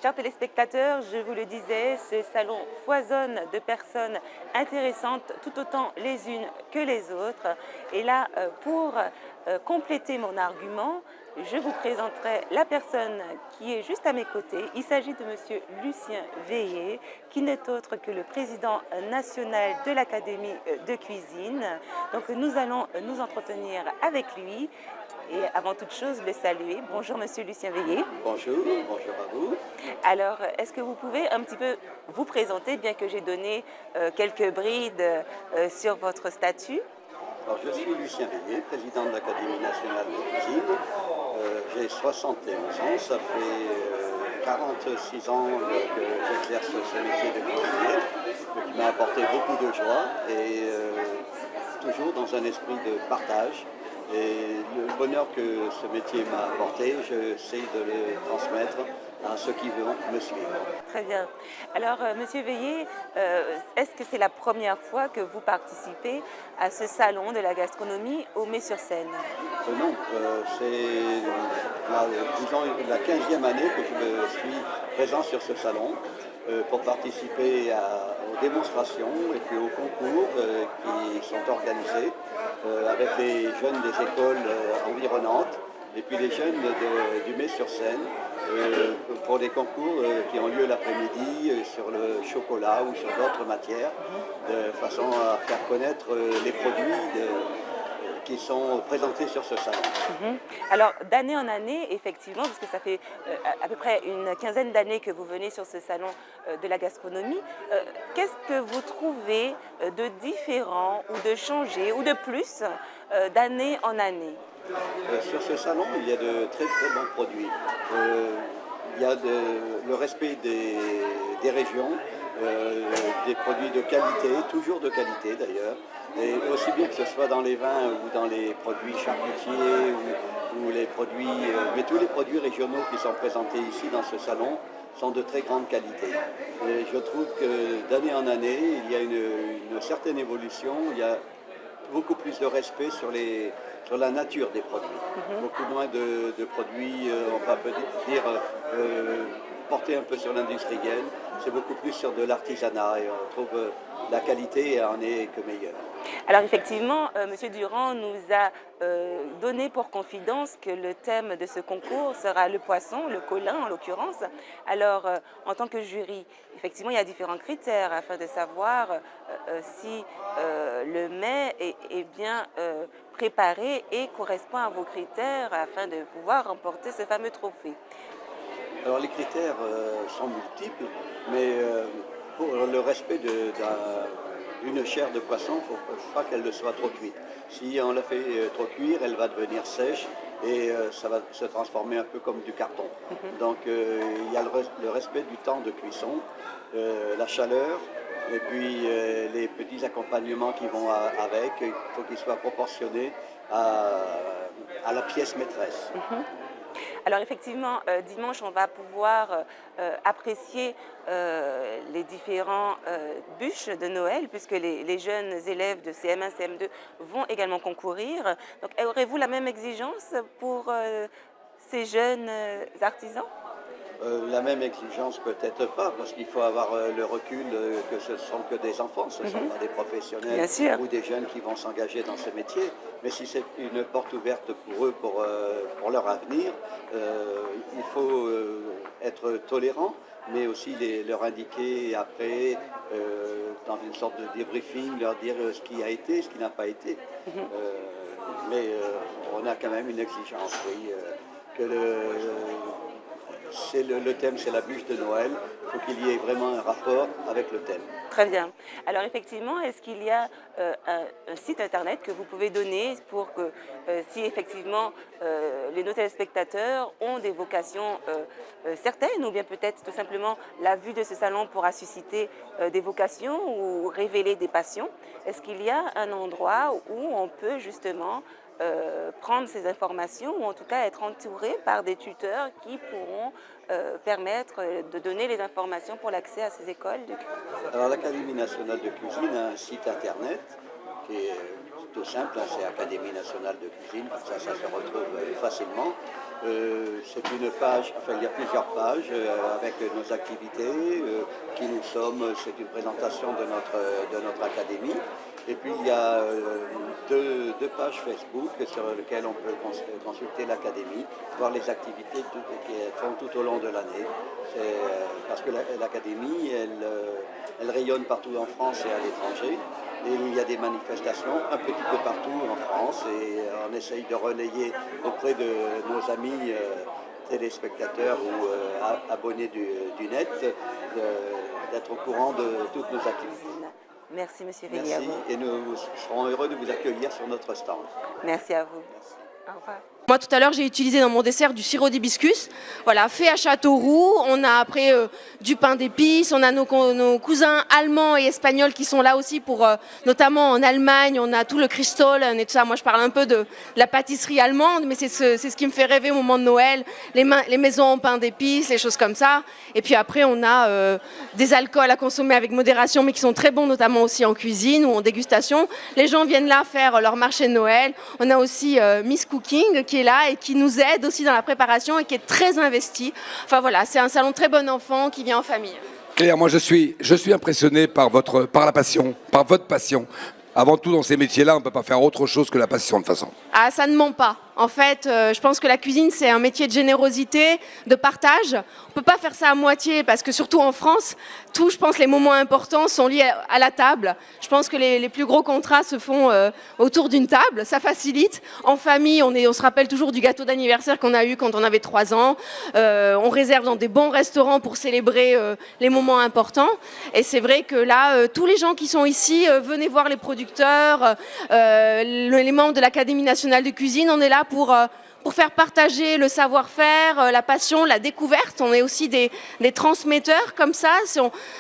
Chers téléspectateurs, je vous le disais, ce salon foisonne de personnes intéressantes, tout autant les unes que les autres. Et là, pour compléter mon argument, je vous présenterai la personne qui est juste à mes côtés. Il s'agit de Monsieur Lucien Veillé, qui n'est autre que le président national de l'Académie de cuisine. Donc nous allons nous entretenir avec lui. Et avant toute chose, le saluer. Bonjour Monsieur Lucien Veillé. Bonjour, bonjour à vous. Alors, est-ce que vous pouvez un petit peu vous présenter, bien que j'ai donné quelques brides sur votre statut? Alors, je suis Lucien Veillé, président de l'Académie nationale de cuisine. J'ai 71 ans, ça fait 46 ans que j'exerce ce métier de cuisinier, qui m'a apporté beaucoup de joie et toujours dans un esprit de partage. Et le bonheur que ce métier m'a apporté, j'essaie de le transmettre à ceux qui vont me suivre. Très bien. Alors, Monsieur Veillé, est-ce que c'est la première fois que vous participez à ce salon de la gastronomie au Mets-sur-Seine? Non, c'est disons, la 15e année que je suis présent sur ce salon pour participer aux démonstrations et puis aux concours qui sont organisés avec les jeunes des écoles environnantes et puis les jeunes du Mets-sur-Seine pour des concours qui ont lieu l'après-midi sur le chocolat ou sur d'autres matières, de façon à faire connaître les produits qui sont présentés sur ce salon. Alors, d'année en année, effectivement, parce que ça fait à peu près une quinzaine d'années que vous venez sur ce salon de la gastronomie, qu'est-ce que vous trouvez de différent ou de changé ou de plus d'année en année? Sur ce salon, il y a de très très bons produits. Il y a le respect des régions, des produits de qualité, toujours de qualité d'ailleurs, et aussi bien que ce soit dans les vins ou dans les produits charcutiers ou les produits, mais tous les produits régionaux qui sont présentés ici dans ce salon sont de très grande qualité. Et je trouve que d'année en année, il y a une certaine évolution, il y a beaucoup plus de respect sur la nature des produits. Beaucoup moins de produits, on va peut dire, portés un peu sur l'industriel. C'est beaucoup plus sur de l'artisanat et on trouve la qualité en est que meilleure. Alors effectivement, Monsieur Durand nous a donné pour confidence que le thème de ce concours sera le poisson, le colin en l'occurrence. Alors, en tant que jury, effectivement, il y a différents critères afin de savoir si le mets est bien préparé et correspond à vos critères afin de pouvoir remporter ce fameux trophée. Alors les critères sont multiples, mais pour le respect d'une chair de poisson, il ne faut pas qu'elle ne soit trop cuite. Si on la fait trop cuire, elle va devenir sèche et ça va se transformer un peu comme du carton. Donc il y a le respect du temps de cuisson, la chaleur, et puis les petits accompagnements qui vont avec, il faut qu'ils soient proportionnés à la pièce maîtresse. Alors effectivement, dimanche, on va pouvoir apprécier les différents bûches de Noël, puisque les jeunes élèves de CM1, CM2 vont également concourir. Donc, aurez-vous la même exigence pour ces jeunes artisans? La même exigence peut-être pas, parce qu'il faut avoir le recul que ce ne sont que des enfants, ce ne sont pas des professionnels Bien sûr. ou des jeunes qui vont s'engager dans ce métier. Mais si c'est une porte ouverte pour eux, pour leur avenir, il faut être tolérant, mais aussi leur indiquer après, dans une sorte de débriefing, leur dire ce qui a été, ce qui n'a pas été. Mais on a quand même une exigence, oui, que le thème, c'est la bûche de Noël. Il faut qu'il y ait vraiment un rapport avec le thème. Très bien. Alors effectivement, est-ce qu'il y a un site internet que vous pouvez donner pour que si effectivement nos téléspectateurs ont des vocations certaines ou bien peut-être tout simplement la vue de ce salon pourra susciter des vocations ou révéler des passions, est-ce qu'il y a un endroit où on peut justement prendre ces informations ou en tout cas être entouré par des tuteurs qui pourront permettre de donner les informations pour l'accès à ces écoles? Alors l'Académie nationale de cuisine a un site internet qui est tout simple, hein, c'est Académie nationale de cuisine, comme ça se retrouve facilement. c'est une page, enfin il y a plusieurs pages avec nos activités, qui nous sommes, c'est une présentation de notre académie. Et puis il y a deux pages Facebook sur lesquelles on peut consulter l'académie, voir les activités qu'elles font tout au long de l'année. Parce que l'académie, elle rayonne partout en France et à l'étranger. Et il y a des manifestations un petit peu partout en France et on essaye de relayer auprès de nos amis téléspectateurs ou abonnés du net d'être au courant de toutes nos activités. Merci, Monsieur Vélier. Merci et nous serons heureux de vous accueillir sur notre stand. Merci à vous. Merci. Au revoir. Moi, tout à l'heure, j'ai utilisé dans mon dessert du sirop d'hibiscus, voilà, fait à Châteauroux. On a après du pain d'épices, on a nos cousins allemands et espagnols qui sont là aussi pour, notamment en Allemagne, on a tout le Christstollen et tout ça. Moi, je parle un peu de la pâtisserie allemande, mais c'est ce qui me fait rêver au moment de Noël, les maisons en pain d'épices, les choses comme ça. Et puis après, on a des alcools à consommer avec modération, mais qui sont très bons, notamment aussi en cuisine ou en dégustation. Les gens viennent là faire leur marché de Noël. On a aussi Miss Cooking, qui est là et qui nous aide aussi dans la préparation et qui est très investi. Enfin voilà, c'est un salon très bon enfant qui vient en famille. Claire, moi je suis impressionné par la passion, par votre passion. Avant tout, dans ces métiers-là, on ne peut pas faire autre chose que la passion de toute façon. Ah, ça ne ment pas. En fait, je pense que la cuisine, c'est un métier de générosité, de partage. On ne peut pas faire ça à moitié parce que surtout en France, je pense les moments importants sont liés à la table. Je pense que les plus gros contrats se font autour d'une table. Ça facilite. En famille, on se rappelle toujours du gâteau d'anniversaire qu'on a eu quand on avait 3 ans. On réserve dans des bons restaurants pour célébrer les moments importants. Et c'est vrai que là, tous les gens qui sont ici, venez voir les producteurs, les membres de l'Académie nationale de cuisine. On est là pour faire partager le savoir-faire, la passion, la découverte. On est aussi des transmetteurs comme ça,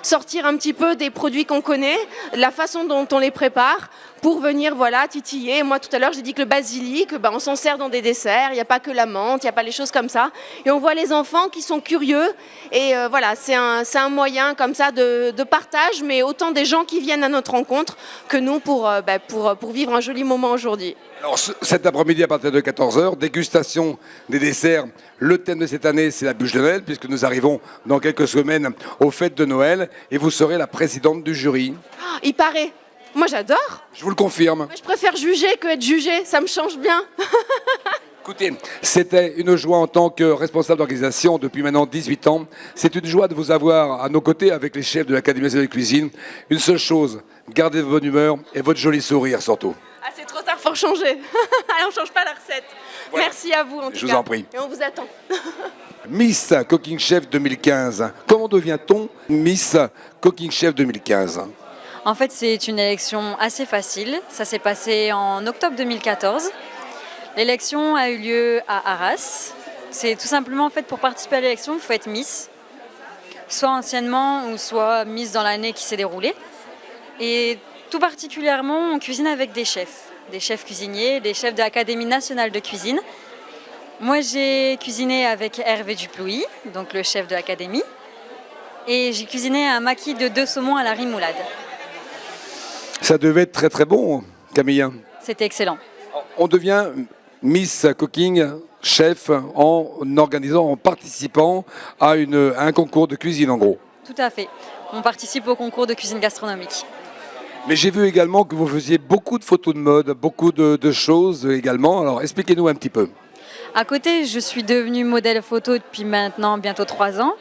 sortir un petit peu des produits qu'on connaît, la façon dont on les prépare pour venir titiller. Moi, tout à l'heure, j'ai dit que le basilic, on s'en sert dans des desserts. Il n'y a pas que la menthe, il n'y a pas les choses comme ça. Et on voit les enfants qui sont curieux. Et c'est un moyen comme ça de partage, mais autant des gens qui viennent à notre rencontre que nous pour vivre un joli moment aujourd'hui. Alors cet après-midi à partir de 14h, dégustation des desserts. Le thème de cette année, c'est la bûche de Noël, puisque nous arrivons dans quelques semaines aux fêtes de Noël. Et vous serez la présidente du jury. Oh, il paraît. Moi, j'adore. Je vous le confirme. Je préfère juger que être jugée. Ça me change bien. Écoutez, c'était une joie en tant que responsable d'organisation depuis maintenant 18 ans. C'est une joie de vous avoir à nos côtés avec les chefs de l'Académie nationale de cuisine. Une seule chose, gardez votre bonne humeur et votre joli sourire surtout. Ah, c'est trop tard, faut changer. On ne change pas la recette. Voilà. Merci à vous en tout cas. Je vous en prie. Et on vous attend. Miss Cooking Chef 2015. Comment devient-on Miss Cooking Chef 2015 ? En fait, c'est une élection assez facile. Ça s'est passé en octobre 2014. L'élection a eu lieu à Arras. C'est tout simplement en fait pour participer à l'élection, il faut être Miss, soit anciennement ou soit Miss dans l'année qui s'est déroulée. Et tout particulièrement, on cuisine avec des chefs cuisiniers, des chefs de l'Académie nationale de cuisine. Moi, j'ai cuisiné avec Hervé Duplouy, donc le chef de l'Académie, et j'ai cuisiné un maquis de 2 saumons à la rimoulade. Ça devait être très très bon, Camille. C'était excellent. On devient Miss Cooking Chef en participant à un concours de cuisine en gros. Tout à fait. On participe au concours de cuisine gastronomique. Mais j'ai vu également que vous faisiez beaucoup de photos de mode, beaucoup de choses également. Alors expliquez-nous un petit peu. À côté, je suis devenue modèle photo depuis maintenant bientôt 3 ans.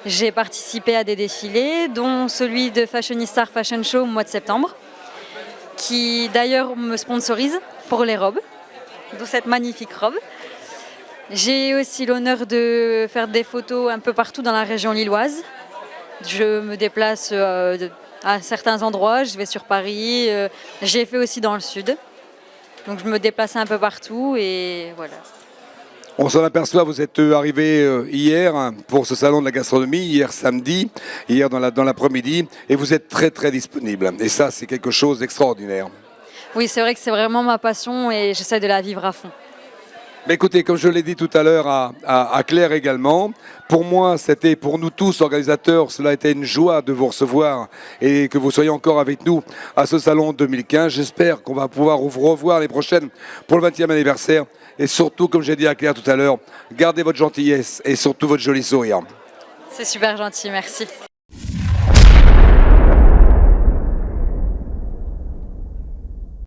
J'ai participé à des défilés, dont celui de Fashionista Fashion Show au mois de septembre, qui d'ailleurs me sponsorise pour les robes, d'où cette magnifique robe. J'ai aussi l'honneur de faire des photos un peu partout dans la région lilloise. Je me déplace à certains endroits, je vais sur Paris, j'ai fait aussi dans le sud. Donc je me déplace un peu partout et voilà. On s'en aperçoit, vous êtes arrivé hier pour ce salon de la gastronomie, hier samedi, hier dans l'après-midi, et vous êtes très très disponible. Et ça, c'est quelque chose d'extraordinaire. Oui, c'est vrai que c'est vraiment ma passion et j'essaie de la vivre à fond. Mais écoutez, comme je l'ai dit tout à l'heure à Claire également, pour moi, c'était pour nous tous, organisateurs, cela a été une joie de vous recevoir et que vous soyez encore avec nous à ce salon 2015. J'espère qu'on va pouvoir vous revoir l'année prochaine pour le 20e anniversaire. Et surtout, comme j'ai dit à Claire tout à l'heure, gardez votre gentillesse et surtout votre joli sourire. C'est super gentil, merci.